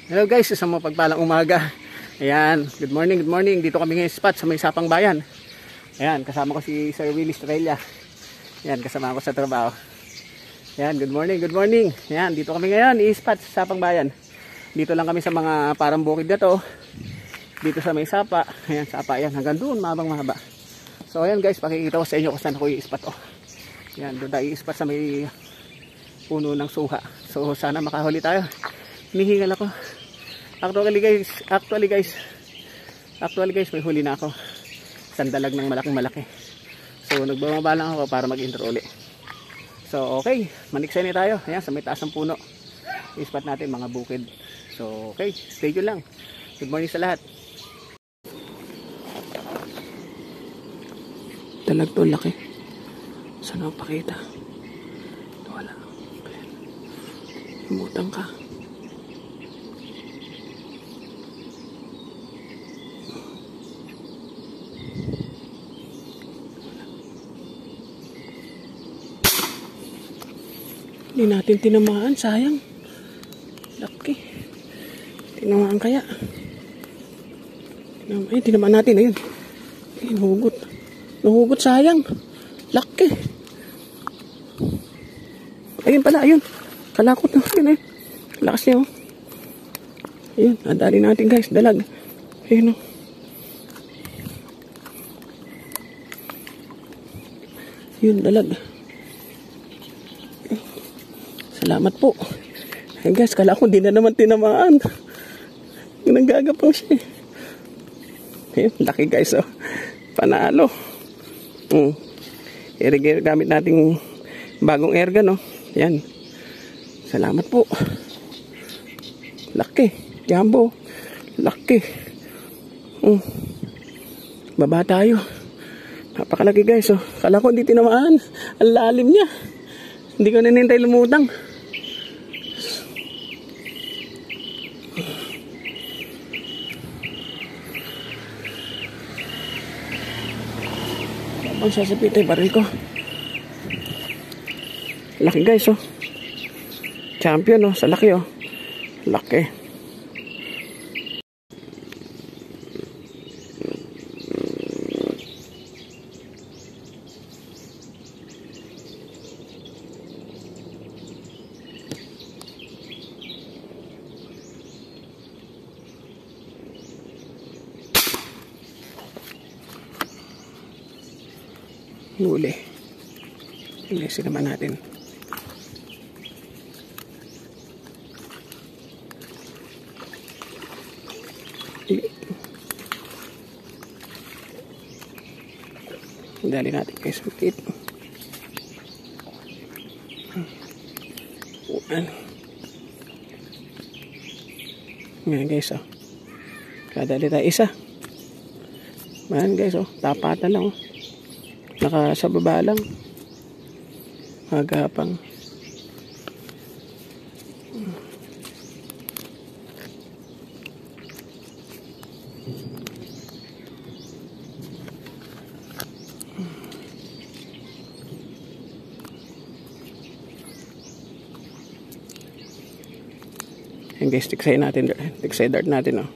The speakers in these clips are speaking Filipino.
Hello guys, isang mapagpalang umaga. Ayan, good morning, good morning. Dito kami ngayon spot sa may Sapang Bayan. Ayan, kasama ko si Sir Willie Estrella. Ayan, kasama ko sa trabaho. Ayan, good morning, good morning. Ayan, dito kami ngayon, i-spot sa Sapang Bayan. Dito lang kami sa mga parang bukid na to. Dito sa may Sapa. Ayan, Sapa yan, hanggang doon, mahabang mahaba. So ayan guys, pakikita ko sa inyo kung saan ako i-spot. Ayan, doon tayo i-spot sa may puno ng suha. So sana makahuli tayo. Hinihingal ako. Actually guys, may huli na ako. Sandalag ng malaki. So nagbababa lang ako para mag-intro uli. So okay, maniksay na tayo. Ayan, sa may taas ng puno. I-spot natin mga bukid. So okay, stay tuned lang. Good morning sa lahat. Dalag to, laki. Saan ang pakita? Wala. Umutang ka. Hindi natin tinamaan, sayang. Laki. Tinamaan kaya. Tinamaan natin, ayun. Nahugot. Nahugot, sayang. Laki. Ayun pala, ayun. Kalakot na, ayun, ayun. Lakas niya, oh. Ayun, nadali natin guys, dalag. Ayun, oh. Ayun, dalag. Salamat po. Ay guys, kala ko hindi na naman tinamaan. Nanggagapaw siya. Ayun, laki guys, oh. Panalo. Gamit nating bagong airgun, oh. Yan. Salamat po. Laki. Jumbo. Laki. Baba tayo. Napakalaki guys, oh. Kala ko hindi tinamaan. Ang lalim niya. Hindi ko nanintay lumutang. Ang sasapit ay baril ko. Laki guys, oh. Champion, oh. Sa laki, oh. Laki. Huli. Ilisin naman natin. Dali natin guys. Makit. Ngayon guys, oh. Kadali tayo isa. Ngayon guys, oh. Tapatan lang, oh. Naka sa baba lang. Magapang. Yan guys, tiksay dart natin, oh.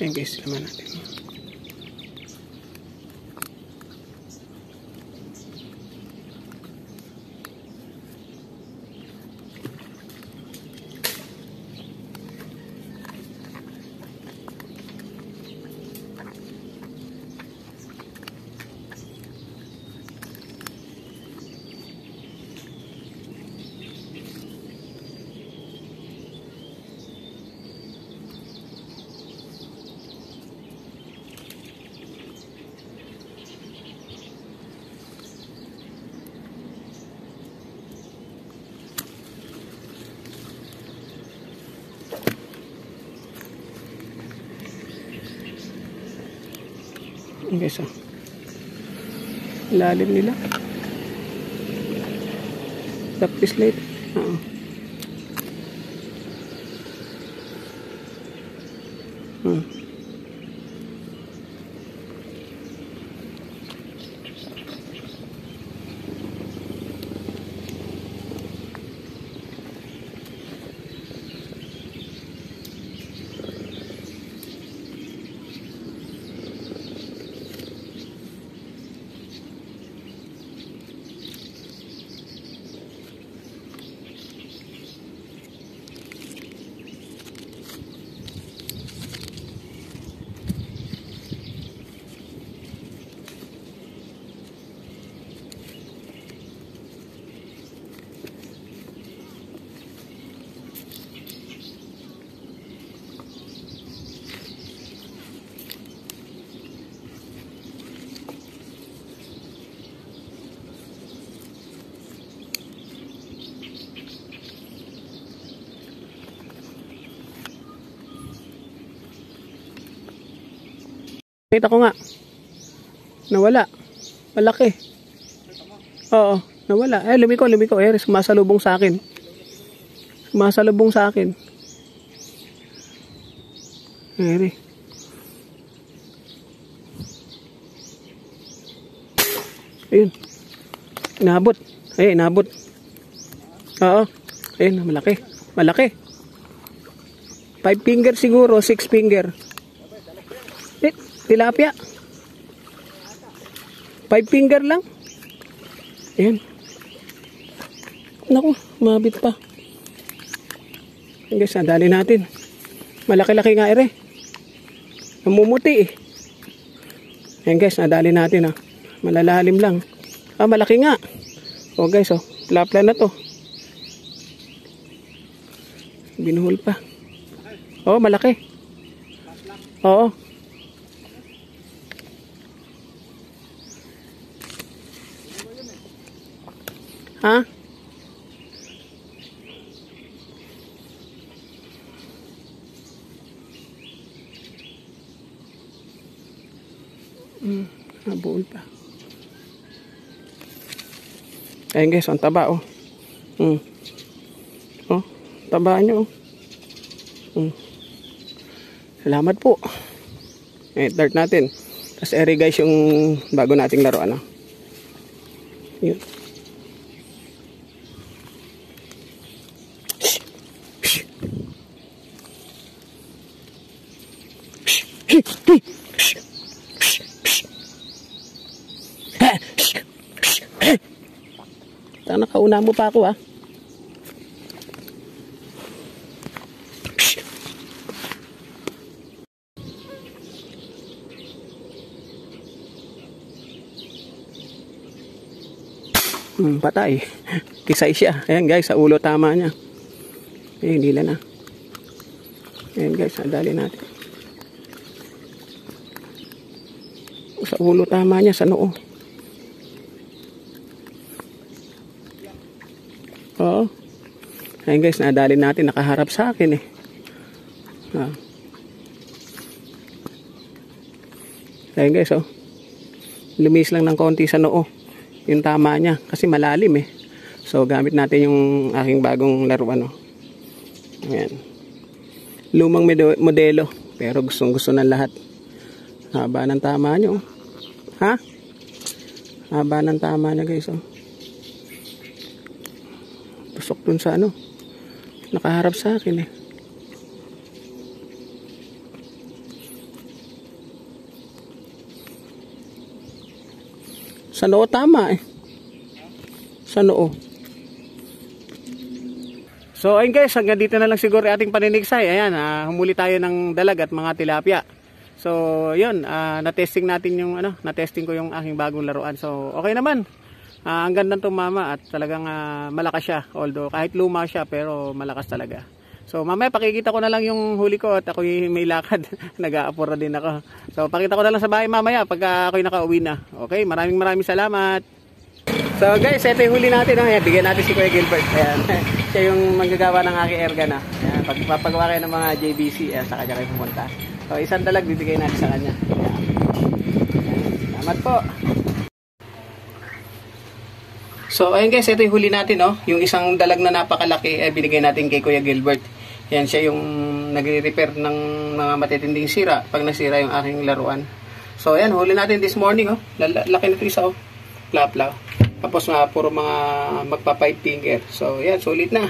Ayan guys, laman natin. Ayan guys, oh. Lalim nila. Tapos slate. Oo. Kita ko nga. Nawala. Malaki. Oo, nawala. Lumiko. Sumasalubong sa akin. Eri. Ayun. Inabot. Inabot. Oo. Ayun, malaki. 5 finger siguro, 6 finger. Tilapia. 5 finger lang. Ayan. Naku, mabit pa. Ayan guys, nadali natin. Malaki-laki nga ere. Namumuti eh. Ayan guys, nadali natin ah. Malalalim lang. Malaki nga. Oh guys, oh. Lapla na to. Binuhol pa. Oh, malaki. Oo. Ha? Nabuol pa. Ayan guys, ang taba oh. Oh, taba nyo oh. Salamat po. Start natin. Tapos eri guys yung bago nating laruan. Yun. Nakauna mo pa ako ah. Patay. Kisay siya. Ayan guys, sa ulo tama niya. Hindi na. Ayan guys, nadali natin. Sa ulo tama niya, sa noo. Oo. Ayan guys, nadali natin. Nakaharap sa akin eh. Ayan guys, oh. Lumis lang ng konti sa noo. Yung tama niya. Kasi malalim eh. So, gamit natin yung aking bagong laruan. Ayan. Lumang modelo. Pero gustong-gusto ng lahat. Haba ng tama niyo. Ha? Haba ng tama niya guys, oh. Pusok dun sa ano. Nakaharap sa akin eh. Sa noo tama eh. Sa noo. So ayun guys, hanggang dito na lang siguro ating paninigsay. Ayan, humuli tayo ng dalag at mga tilapia. So yun, na-testing natin yung na-testing ko yung aking bagong laruan. So okay naman. Ang ganda nitong mama at talagang malakas siya. Although kahit luma siya pero malakas talaga. So mamaya pakikita ko na lang yung huli ko at ako may lakad. Nag-aapura din ako. So pakita ko na lang sa bahay mamaya pagka ako'y nakauwi na. Okay, maraming salamat. So guys, ito yung huli natin. Ayan, bigyan natin si Kuya Gilbert. Ayan. Siya yung manggagawa ng aking erga na. Ayan, pagpapagawa kayo ng mga JBC, ayan, sa kanya kayo pumunta. So isang dalag bibigay natin sa kanya. Ayan. Salamat po. So ayun guys, ito yung huli natin, no? Yung isang dalag na napakalaki binigay natin kay Kuya Gilbert. Yan siya yung nagre-repair ng mga matitinding sira pag nasira yung aking laruan. So ayan, huli natin this morning, oh. Laki nito isa, oh. Plap. Tapos puro mga magpa 5 finger. So yan, sulit na.